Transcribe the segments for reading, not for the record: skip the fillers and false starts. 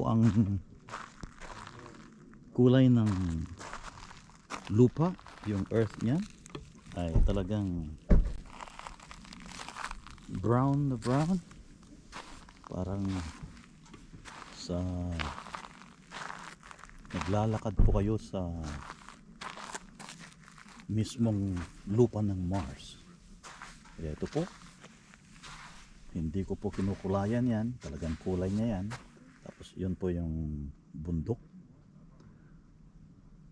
ang kulay ng lupa, yung earth niya ay talagang brown na brown, parang sa naglalakad po kayo sa mismong lupa ng Mars. Kaya ito po, hindi ko po kinukulayan yan, talagang kulay niya yan. Tapos yun po yung bundok.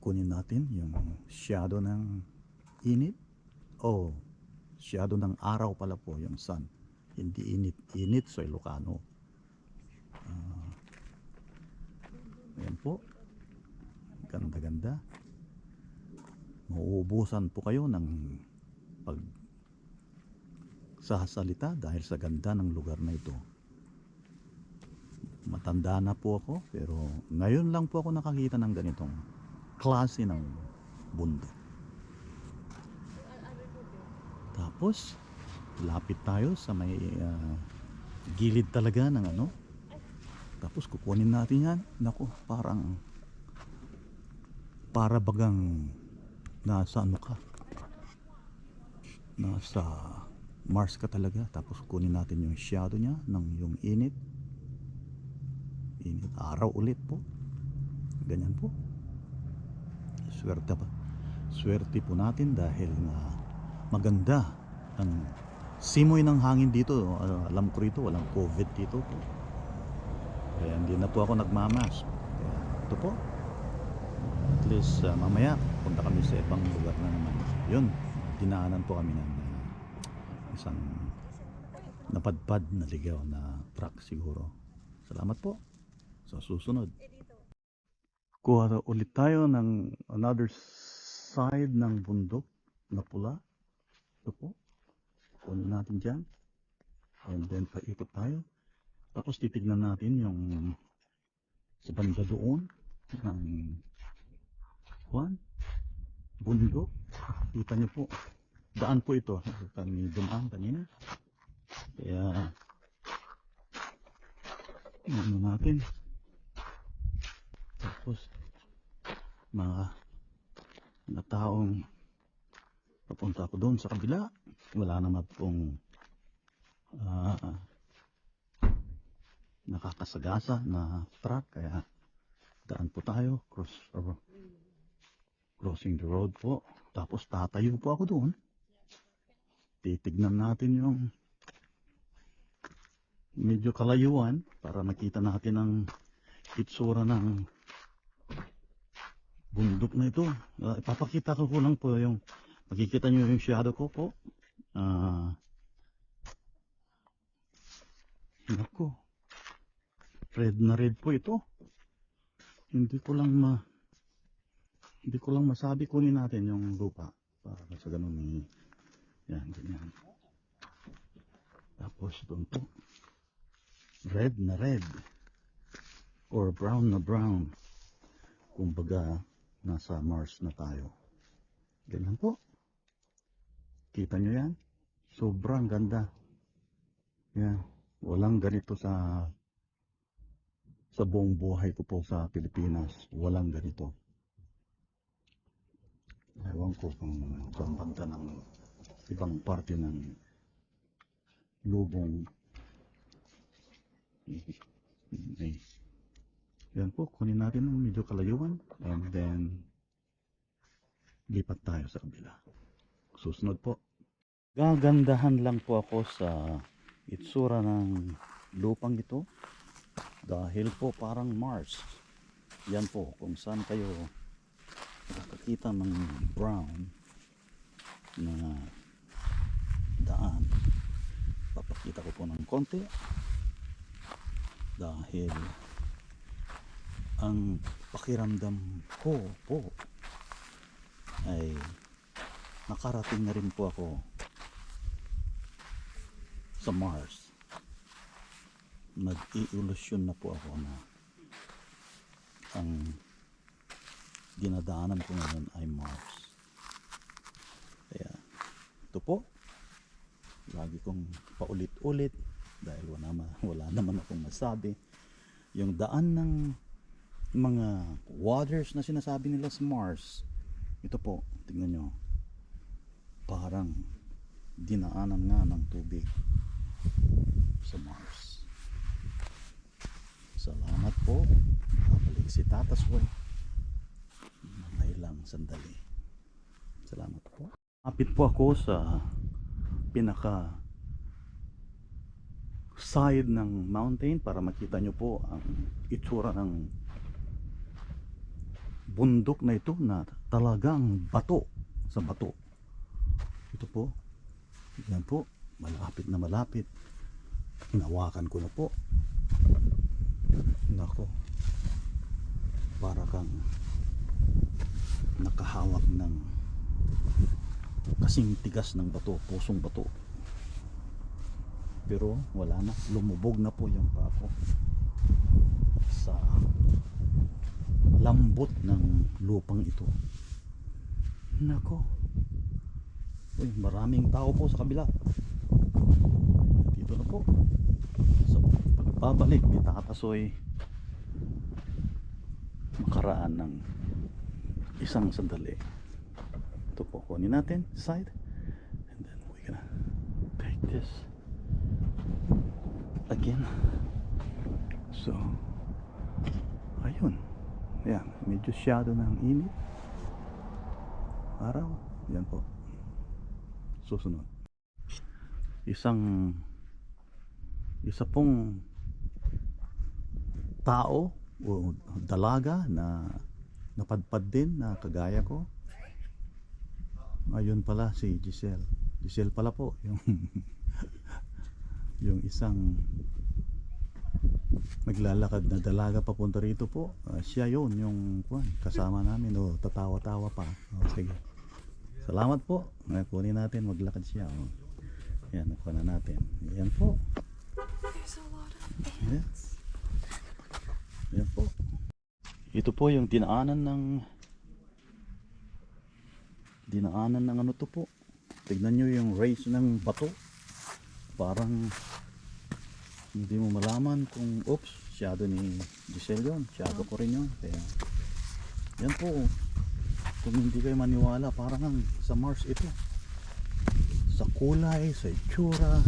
Kunin natin yung shadow ng init, shadow ng araw pala po, yung sun. Hindi init so Ilocano. Ayan po, ganda-ganda. Mauubusan po kayo ng pag sasalita dahil sa ganda ng lugar na ito. Matanda na po ako, pero ngayon lang po ako nakakita ng ganitong klase ng bundok. Tapos lapit tayo sa may gilid talaga ng ano. Tapos kukunin natin yan. Naku, para bagang nasa ano ka, nasa Mars ka talaga. Tapos kunin natin yung shadow niya ng yung init araw ulit po. Ganyan po. Swerte po natin dahil maganda ang simoy ng hangin dito. Alam ko rito walang COVID dito po. Kaya hindi na po ako nagmamask. Kaya ito po, at least mamaya punta kami sa ibang lugar na naman. Yun, dinaanan po kami ng isang napadpad na ligaw na truck siguro. Salamat po. Sa susunod, kuha ulit tayo ng another side ng bundok na pula. Ito po, kunin natin dyan, and then paikot tayo. Tapos titignan natin yung sa banda doon ng bundok. Kita nyo po, daan po ito kami dumaan kanina. Kaya ano natin, tapos mga taong papunta ako doon sa kabila, wala naman pong nakakasagasa na truck, kaya daan po tayo, crossing the road po. Tapos tatayo po ako doon, titignan natin yung medyo kalayuan para makita natin ang itsura ng bundok na ito. Ipapakita ko lang po yung makikita nyo yung shadow ko po. Naku, red na red po ito. Hindi ko lang masabi. Kunin natin yung lupa para sa ganun yan, ganyan. Tapos doon po, red na red or brown na brown, kumbaga nasa Mars na tayo. Ganyan po, kita nyo yan, sobrang ganda yan. Walang ganito sa buong buhay ko po sa Pilipinas. Walang ganito. Ewan ko kung saan banda ng ibang parte ng lubong. Yan po, kunin natin ng medyo kalayuan, and then lipat tayo sa kabila. Susunod po. Gagandahan lang po ako sa itsura ng lupang ito dahil po parang Mars. Yan po, kung saan kayo nakakita ng brown na daan, papakita ko po ng konti dahil ang pakiramdam ko po ay nakarating na rin po ako sa Mars. Nag-i-illusion na po ako na ang dinadaanan ko ngayon ay Mars. Kaya ito po, lagi kong paulit-ulit dahil wala naman akong masabi. yung daan ng mga waters na sinasabi nila sa Mars. Ito po, tingnan nyo, parang dinaanan nga ng tubig sa Mars. Salamat po. Babalik si Tatas Boy mga ilang sandali. Salamat po. Kapit po ako sa pinaka side ng mountain para makita nyo po ang itsura ng bundok na ito na talagang bato sa bato. Ito po, yan po, malapit na malapit. Hinawakan ko na po. Nako, para kang nakahawak ng kasing tigas ng bato, pusong bato. Pero wala na, lumubog na po yung paa ko sa lambot ng lupang ito. Nako, uy, maraming tao po sa kabila. Dito na po. So, pagbabalik ni Tatasoy, makaraan ng isang sandali. Ito po, kunin natin side, and then we're gonna take this again. So, ayun. Ayan, medyo shadow ng init. Araw. Yan po. Susunod. Isa pong tao o dalaga na napadpad din na kagaya ko. Ayun pala si Giselle. Giselle pala po yung yung isang naglalakad na dalaga papunta rito po. Siya yun yung kasama namin. Tatawa-tawa pa. Sige. Salamat po. Kunin natin, maglakad siya. Yan, nakuha na natin. Yan po. There's a lot of ants. Yan po. Ito po yung dinaanan ng ano to po. Tignan nyo yung rays ng bato. Parang hindi mo malaman kung shadow ni Giselle yun. Shadow ko rin yun. Kaya yan po. Kung hindi kayo maniwala, parang sa Mars ito. Sa kulay, sa itsura,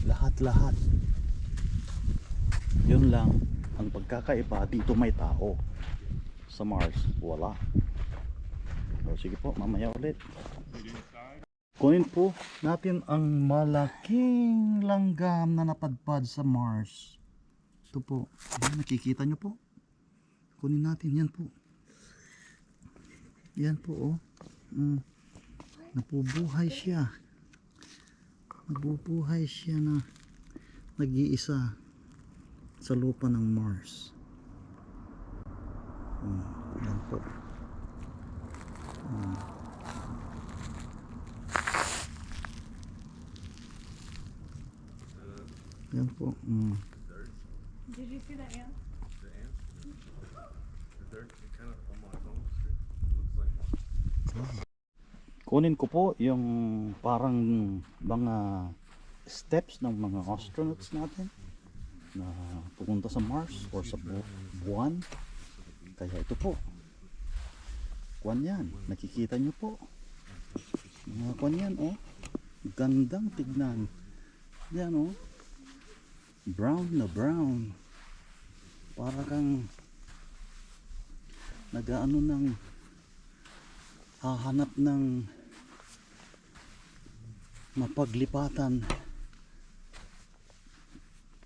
lahat-lahat. Yun lang ang pagkakaiba. Dito may tao. Sa Mars, wala. So, sige po, mamaya ulit. Kunin po natin ang malaking langgam na napadpad sa Mars. Ito po. Ayan, nakikita nyo po. Kunin natin. Yan po. Yan po, oh. Nabubuhay siya. Nabubuhay siya na nag-iisa sa lupa ng Mars. Yan po. Yan po. Did you see the ant? The ants? The dirt, it kind of on my phone street. Looks like Kunin ko po yung parang mga steps ng mga astronauts natin na pupunta sa Mars or sa buwan. Kaya ito po. Kuwan yan. Nakikita nyo po. Mga kuwan yan, oh. Gandang tignan. Yan, oh. Brown na brown. Para kang nagaano ng hahanap ng mapaglipatan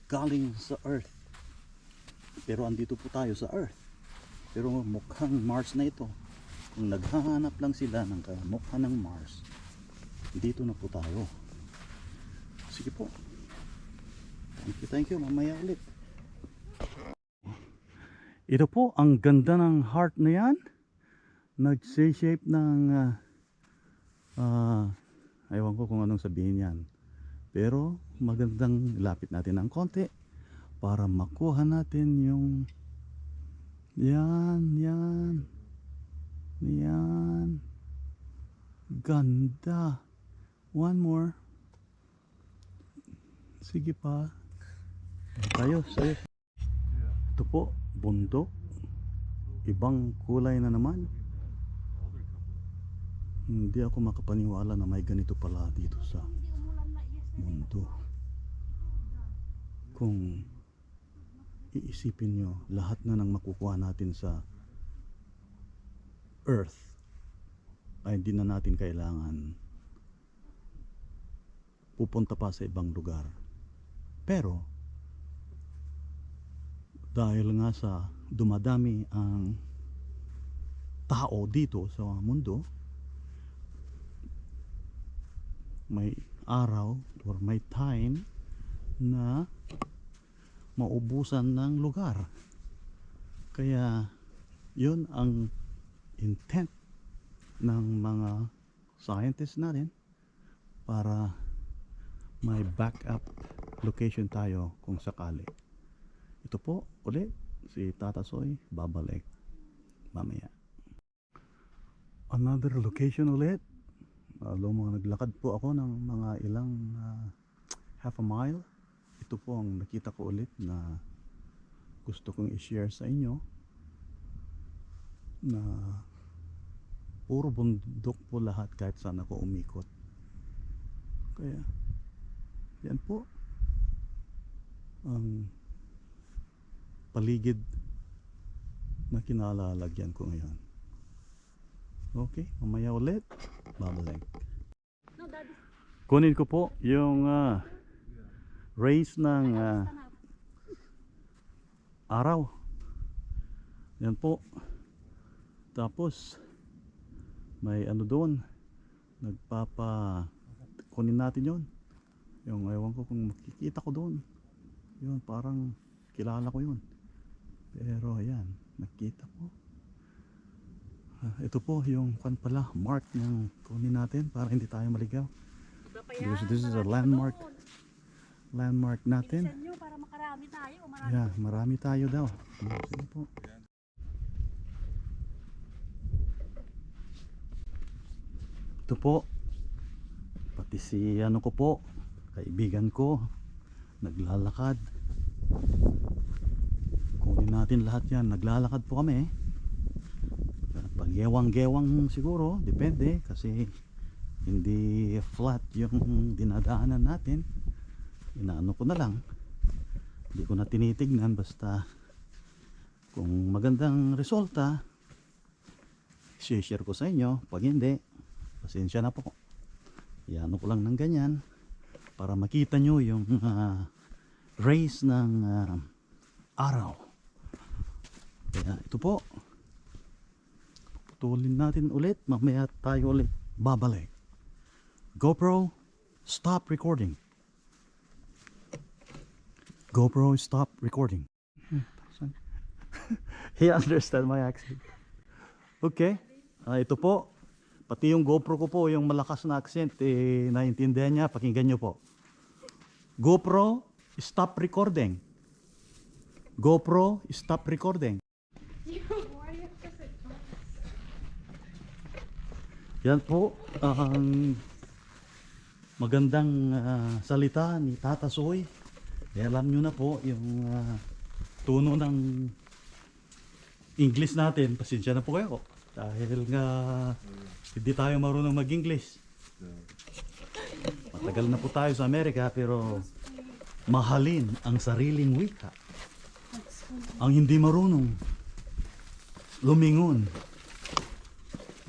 galing sa Earth. Pero andito po tayo sa Earth. Pero mukhang Mars na ito. Kung naghahanap lang sila ng kamukha ng Mars, dito na po tayo. Sige po. Thank you. Mamaya ulit. Ito po, ang ganda ng heart na yan. Nag-shape ng aywan ko kung anong sabihin yan. Pero magandang lapit natin ng konti para makuha natin yung yan. Ganda. One more. Sige pa. Tayo, sayo. Ito po, bundok. Ibang kulay na naman. Hindi ako makapaniwala na may ganito pala dito sa mundo. Kung iisipin nyo, lahat na ng makukuha natin sa Earth ay hindi na natin kailangan pupunta pa sa ibang lugar. Pero dahil nga sa dumadami ang tao dito sa mundo, may araw or may time na maubusan ng lugar. Kaya yun ang intent ng mga scientists natin, para may backup location tayo kung sakali. Ito po ulit si Tata Soy, babalik mamaya. Another location ulit. Naglakad po ako ng mga ilang half a mile. Ito po ang nakita ko ulit na gusto kong i-share sa inyo, na puro bundok po lahat kahit saan ako umikot. Kaya yan po ang paligid na kinalalagyan ko ngayon. Okay, mamaya ulit babalik. Kunin ko po yung rays ng araw. Yan po. Tapos may ano doon, kunin natin yon. Yung ewan ko kung makikita ko doon. Yun, parang kilala ko yun. Pero ayan, nakita ko. Ito po yung pala mark ng kunin natin para hindi tayo maligaw. Because this is a landmark natin. Para makarami tayo. Yeah, marami tayo daw. Sige po. Ito po, pati si ano ko po, kaibigan ko, naglalakad. Kunin natin lahat yan. Naglalakad po kami. Pagyewang-gewang siguro, depende, kasi hindi flat yung dinadaanan natin. Inaano ko na lang, hindi ko na tinitignan, basta kung magandang resulta share ko sa inyo. Pag hindi, pasensya na po. Iano ko lang ng ganyan para makita nyo yung rays ng araw. Kaya ito po, putulin natin ulit, mamaya tayo ulit babalik. GoPro, stop recording. GoPro, stop recording. He understand my accent. Okay, ito po, pati yung GoPro ko po, yung malakas na accent, naiintindihan niya, pakinggan nyo po. GoPro, stop recording. GoPro, stop recording. Yan po ang magandang salita ni Tata Soy. Alam nyo na po yung tono ng English natin. Pasensya na po kayo dahil nga hindi tayo marunong mag-English. Matagal na po tayo sa Amerika, pero mahalin ang sariling wika. Ang hindi marunong lumingon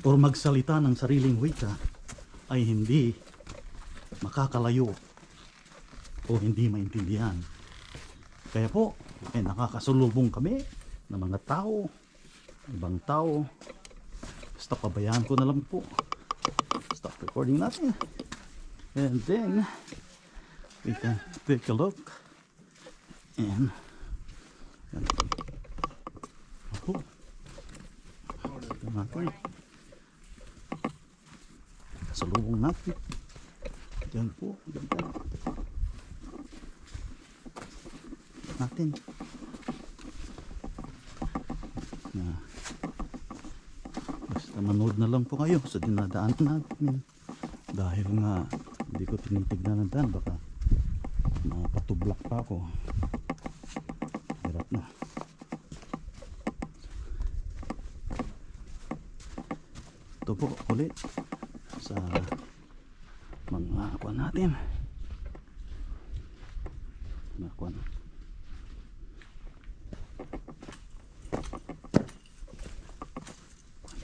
o magsalita ng sariling wika ay hindi makakalayo o hindi maintindihan. Kaya po, nakakasulubong kami ng mga tao, ibang tao. Basta pabayaan ko na lang po. Stop recording natin. And then, we can take a look. And, ako. Ito natin. Kasalubong natin. Diyan po. Ganda. Natin. Na. Basta manood na lang po kayo sa dinadaanan natin. Dahil nga, hindi ko tinitignan ng daan. Baka mapatublak pa ako. Hirap na. ito po ulit sa mga kuha natin. Nakuha na.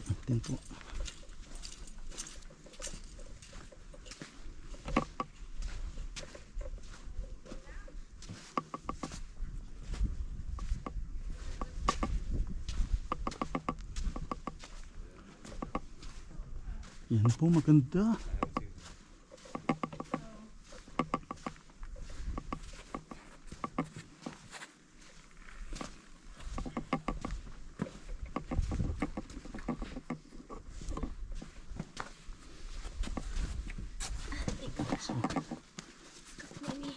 Natin po. Yan po, maganda. Maybe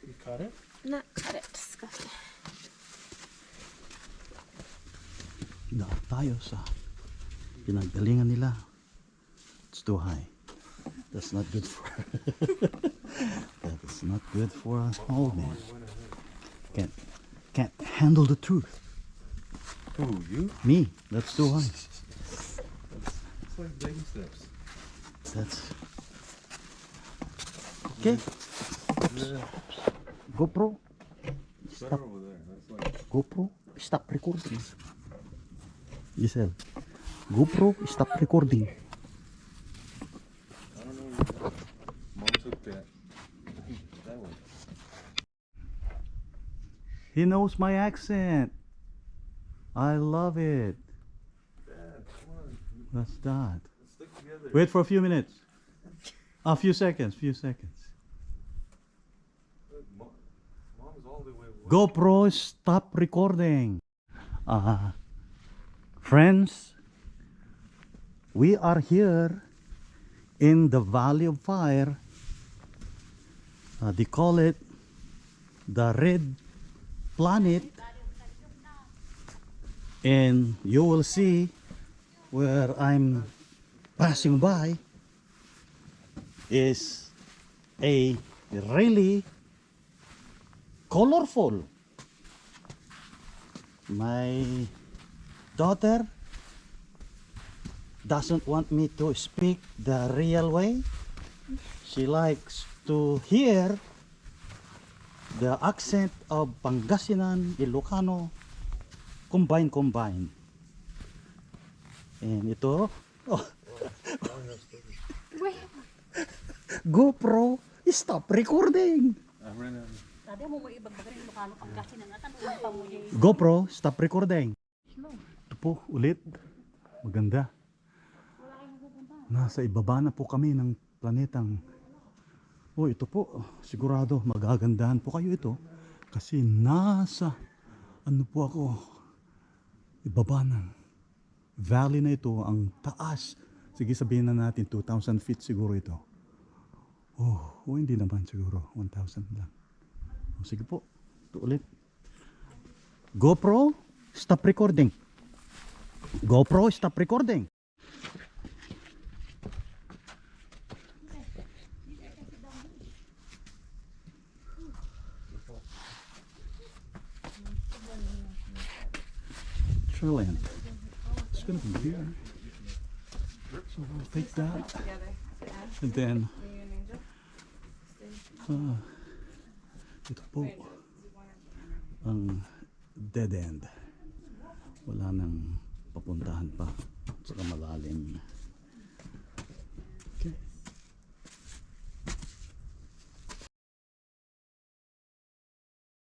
You cut it? not cut it. Disgusting. Daan tayo sa pinagalingan nila. It's too high. That's not good for that is not good for us old man. Can't handle the truth. Who, you? Me, that's too high. It's like baby steps. That's okay. Yeah. GoPro, It's better over there. That's like, GoPro, stop recording. Giselle, GoPro, stop recording. I don't know where Mom took that. That one. He knows my accent. I love it. Dad, come on. That's that. Let's stick together. Wait for a few minutes. A few seconds. Look, Mom's all the way away. GoPro, stop recording. Friends, we are here in the Valley of Fire. They call it the Red Planet. And you will see where I'm passing by is a really colorful. My daughter doesn't want me to speak the real way. She likes to hear the accent of Pangasinan, Ilocano, combine. And ito, oh, Wait. GoPro, stop recording. I ran out. Tadi mo ibagbagan yung Ilocano Pangasinan at ano pa mo yung GoPro, stop recording. Ito po, ulit. Maganda. Nasa ibaba na po kami ng planetang. Oh, ito po. Sigurado magagandahan po kayo ito. Kasi nasa, ano po ako, ibaba ng valley na ito. Ang taas. Sige, sabihin na natin 2,000 feet siguro ito. Oh, hindi naman siguro. 1,000 lang. Oh, sige po. Ito ulit. GoPro, stop recording. GoPro, stop recording. Trillion. It's gonna be here. So we'll take that. And then, ito po ang dead end. Wala nang papuntahan pa. Saka malalim.